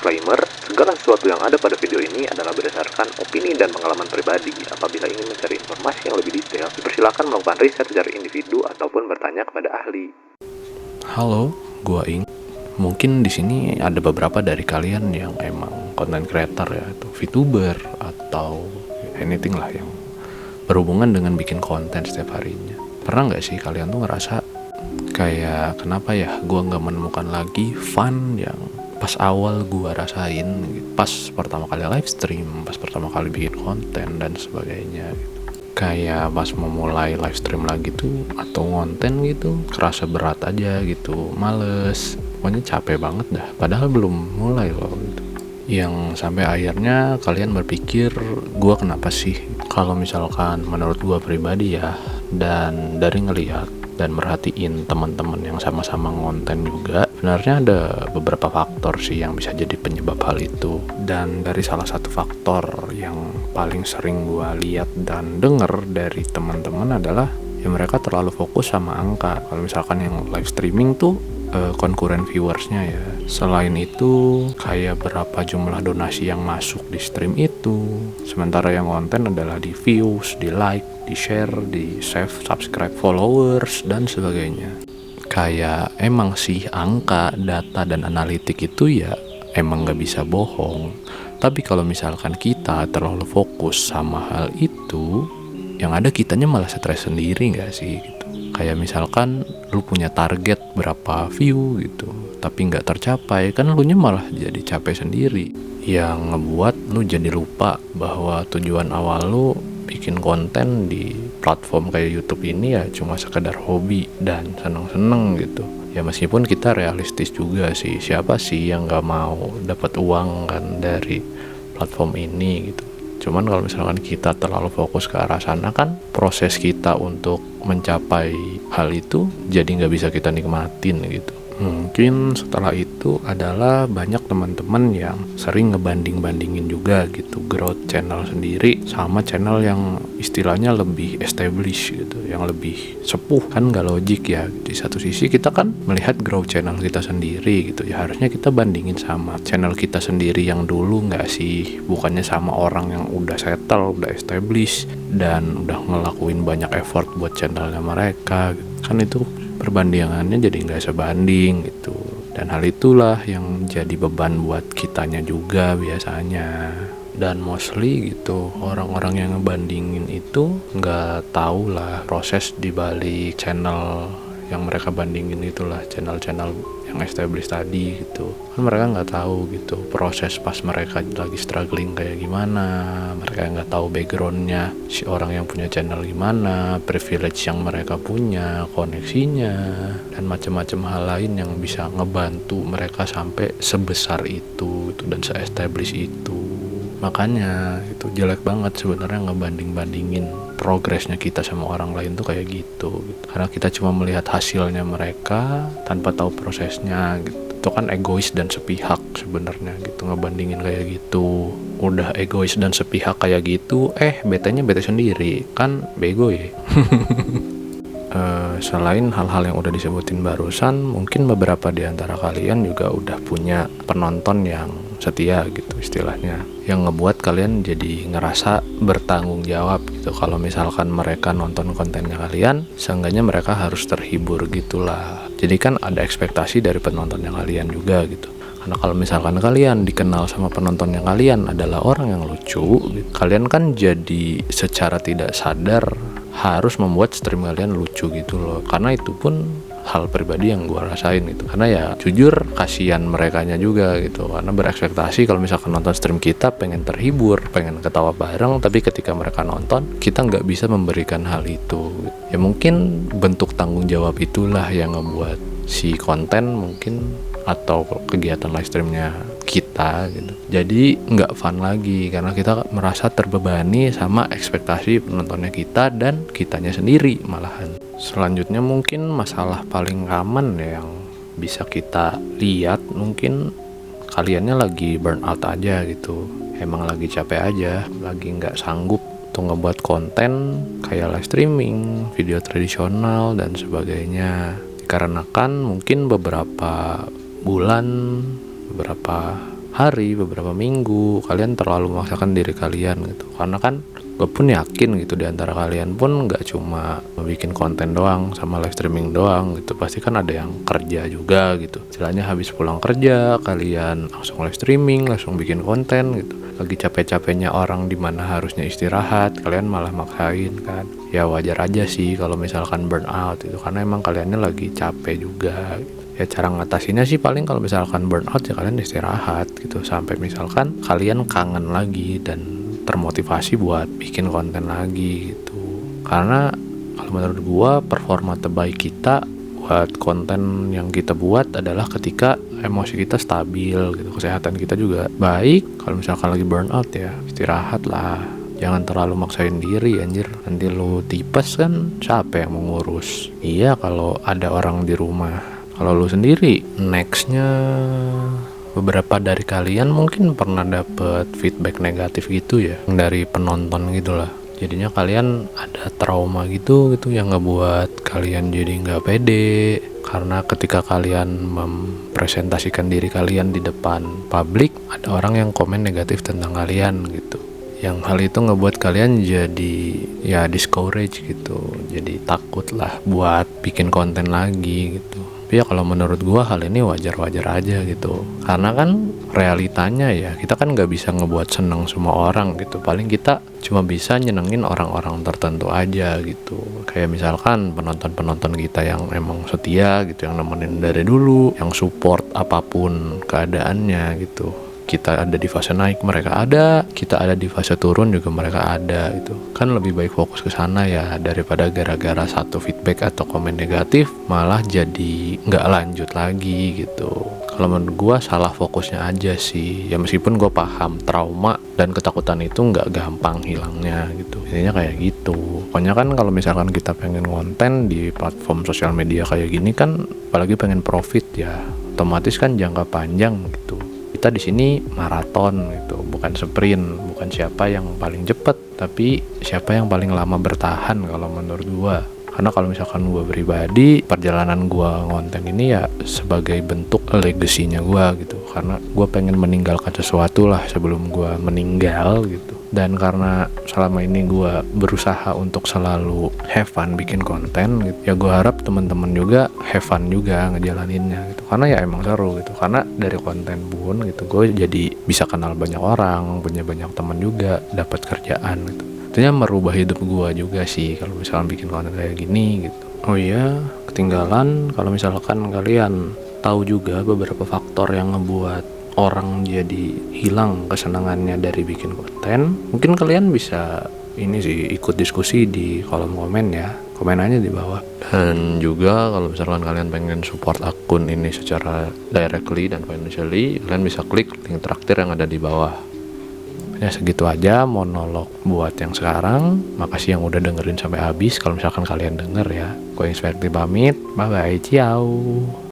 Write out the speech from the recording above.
Disclaimer, segala sesuatu yang ada pada video ini adalah berdasarkan opini dan pengalaman pribadi. Apabila ingin mencari informasi yang lebih detail, dipersilakan melakukan riset secara individu ataupun bertanya kepada ahli. Halo, gua Ing. Mungkin di sini ada beberapa dari kalian yang emang content creator ya, atau VTuber atau anything lah yang berhubungan dengan bikin konten setiap harinya. Pernah nggak sih kalian tuh ngerasa kayak kenapa ya gua nggak menemukan lagi fun yang pas awal gua rasain gitu. Pas pertama kali live stream, pas pertama kali bikin konten dan sebagainya gitu. Kayak pas memulai live stream lagi tuh atau konten gitu kerasa berat aja gitu, males, pokoknya capek banget dah, padahal belum mulai loh gitu. Yang sampai akhirnya kalian berpikir gua kenapa sih? Kalau misalkan menurut gua pribadi ya, dan dari ngelihat dan merhatiin teman-teman yang sama-sama ngonten juga, sebenarnya ada beberapa faktor sih yang bisa jadi penyebab hal itu. Dan dari salah satu faktor yang paling sering gua lihat dan denger dari teman-teman adalah ya mereka terlalu fokus sama angka. Kalau misalkan yang live streaming tuh konkuren viewersnya ya. Selain itu kayak berapa jumlah donasi yang masuk di stream itu, sementara yang konten adalah di views, di like, di share, di save, subscribe, followers dan sebagainya. Kayak emang sih angka, data dan analitik itu ya emang gak bisa bohong. Tapi kalau misalkan kita terlalu fokus sama hal itu, yang ada kitanya malah stres sendiri gak sih gitu. Kayak misalkan lu punya target berapa view gitu, tapi nggak tercapai, kan lu nya malah jadi capek sendiri. Yang ngebuat lu jadi lupa bahwa tujuan awal lu bikin konten di platform kayak YouTube ini ya cuma sekedar hobi dan seneng-seneng gitu. Ya meskipun kita realistis juga sih, siapa sih yang nggak mau dapat uang kan dari platform ini gitu. Cuman kalau misalkan kita terlalu fokus ke arah sana kan proses kita untuk mencapai hal itu jadi nggak bisa kita nikmatin gitu. Mungkin setelah itu adalah banyak teman-teman yang sering ngebanding-bandingin juga gitu growth channel sendiri sama channel yang istilahnya lebih established gitu, yang lebih sepuh. Kan nggak logik ya, di satu sisi kita kan melihat growth channel kita sendiri gitu ya, harusnya kita bandingin sama channel kita sendiri yang dulu nggak sih, bukannya sama orang yang udah settle, udah established dan udah ngelakuin banyak effort buat channelnya mereka gitu. Kan itu perbandingannya jadi nggak sebanding gitu, dan hal itulah yang jadi beban buat kitanya juga biasanya. Dan mostly gitu orang-orang yang ngebandingin itu nggak tahu lah proses dibalik channel yang mereka bandingin itulah, channel-channel yang established tadi gitu kan. Mereka nggak tahu gitu proses pas mereka lagi struggling kayak gimana, mereka nggak tahu backgroundnya si orang yang punya channel gimana, privilege yang mereka punya, koneksinya dan macam-macam hal lain yang bisa ngebantu mereka sampai sebesar itu dan se-establish itu. Makanya itu jelek banget sebenarnya ngebanding-bandingin progresnya kita sama orang lain tuh kayak gitu. Karena kita cuma melihat hasilnya mereka tanpa tahu prosesnya gitu. Itu kan egois dan sepihak sebenarnya gitu, ngebandingin kayak gitu. Udah egois dan sepihak kayak gitu, betanya bete sendiri, kan bego ya. Selain hal-hal yang udah disebutin barusan, mungkin beberapa di antara kalian juga udah punya penonton yang setia gitu istilahnya, yang ngebuat kalian jadi ngerasa bertanggung jawab gitu. Kalau misalkan mereka nonton kontennya kalian, seenggaknya mereka harus terhibur gitulah. Jadi kan ada ekspektasi dari penontonnya kalian juga gitu. Karena kalau misalkan kalian dikenal sama penontonnya kalian adalah orang yang lucu gitu, kalian kan jadi secara tidak sadar harus membuat stream kalian lucu gitu loh. Karena itu pun hal pribadi yang gue rasain gitu. Karena ya jujur kasihan merekanya juga gitu, karena berekspektasi kalau misalkan nonton stream kita pengen terhibur, pengen ketawa bareng, tapi ketika mereka nonton kita nggak bisa memberikan hal itu. Ya mungkin bentuk tanggung jawab itulah yang ngebuat si konten mungkin atau kegiatan live streamnya kita gitu jadi nggak fun lagi, karena kita merasa terbebani sama ekspektasi penontonnya kita dan kitanya sendiri malahan. Selanjutnya mungkin masalah paling common yang bisa kita lihat, mungkin kaliannya lagi burn out aja gitu, emang lagi capek aja, lagi nggak sanggup untuk ngebuat konten kayak live streaming, video tradisional dan sebagainya. Dikarenakan mungkin beberapa bulan, beberapa hari, beberapa minggu, kalian terlalu memaksakan diri kalian gitu. Karena kan gue pun yakin gitu di antara kalian pun nggak cuma bikin konten doang sama live streaming doang gitu, pasti kan ada yang kerja juga gitu. Istilahnya habis pulang kerja kalian langsung live streaming, langsung bikin konten gitu. Lagi capek-capeknya orang dimana harusnya istirahat, kalian malah maksain kan. Ya wajar aja sih kalau misalkan burn out itu, karena emang kaliannya lagi capek juga gitu. Ya cara ngatasinnya sih paling kalau misalkan burnout ya kalian istirahat gitu, sampai misalkan kalian kangen lagi dan termotivasi buat bikin konten lagi gitu. Karena kalau menurut gua performa terbaik kita buat konten yang kita buat adalah ketika emosi kita stabil gitu, kesehatan kita juga baik. Kalau misalkan lagi burnout ya istirahat lah, jangan terlalu maksain diri anjir, nanti lu tipes kan siapa yang mau ngurus. Iya kalau ada orang di rumah. Kalau lu sendiri, nextnya beberapa dari kalian mungkin pernah dapet feedback negatif gitu ya, dari penonton gitu lah. Jadinya kalian ada trauma gitu yang ngebuat kalian jadi nggak pede. Karena ketika kalian mempresentasikan diri kalian di depan publik, ada orang yang komen negatif tentang kalian gitu. Yang hal itu ngebuat kalian jadi ya discourage gitu, jadi takut lah buat bikin konten lagi gitu. Tapi ya kalau menurut gua hal ini wajar-wajar aja gitu, karena kan realitanya ya kita kan nggak bisa ngebuat seneng semua orang gitu, paling kita cuma bisa nyenengin orang-orang tertentu aja gitu. Kayak misalkan penonton-penonton kita yang emang setia gitu, yang nemenin dari dulu, yang support apapun keadaannya gitu. Kita ada di fase naik, mereka ada. Kita ada di fase turun juga, mereka ada gitu. Kan lebih baik fokus ke sana ya, daripada gara-gara satu feedback atau komen negatif malah jadi nggak lanjut lagi gitu. Kalau menurut gue salah fokusnya aja sih. Ya meskipun gue paham trauma dan ketakutan itu nggak gampang hilangnya gitu. Intinya kayak gitu. Pokoknya kan kalau misalkan kita pengen konten di platform sosial media kayak gini kan, apalagi pengen profit ya, otomatis kan jangka panjang gitu. Kita di sini maraton gitu, bukan sprint, bukan siapa yang paling cepat, tapi siapa yang paling lama bertahan kalau menurut gua. Karena kalau misalkan gua pribadi, perjalanan gua ngonten ini ya sebagai bentuk legasinya gua gitu. Karena gua pengen meninggalkan sesuatu lah sebelum gua meninggal gitu. Dan karena selama ini gue berusaha untuk selalu have fun bikin konten gitu, ya gue harap teman-teman juga have fun juga ngejalaninnya gitu. Karena ya emang seru gitu, karena dari konten pun gitu gue jadi bisa kenal banyak orang, punya banyak teman juga, dapat kerjaan gitu. Intinya merubah hidup gue juga sih kalau misalkan bikin konten kayak gini gitu. Oh iya, ketinggalan kalau misalkan kalian tahu juga beberapa faktor yang ngebuat orang jadi hilang kesenangannya dari bikin konten, mungkin kalian bisa ini sih ikut diskusi di kolom komen ya, komen aja di bawah. Dan juga kalau misalkan kalian pengen support akun ini secara directly dan financially, kalian bisa klik link traktir yang ada di bawah. Ya segitu aja monolog buat yang sekarang. Makasih yang udah dengerin sampai habis. Kalau misalkan kalian denger ya, gue Inspirti pamit, bye bye, ciao.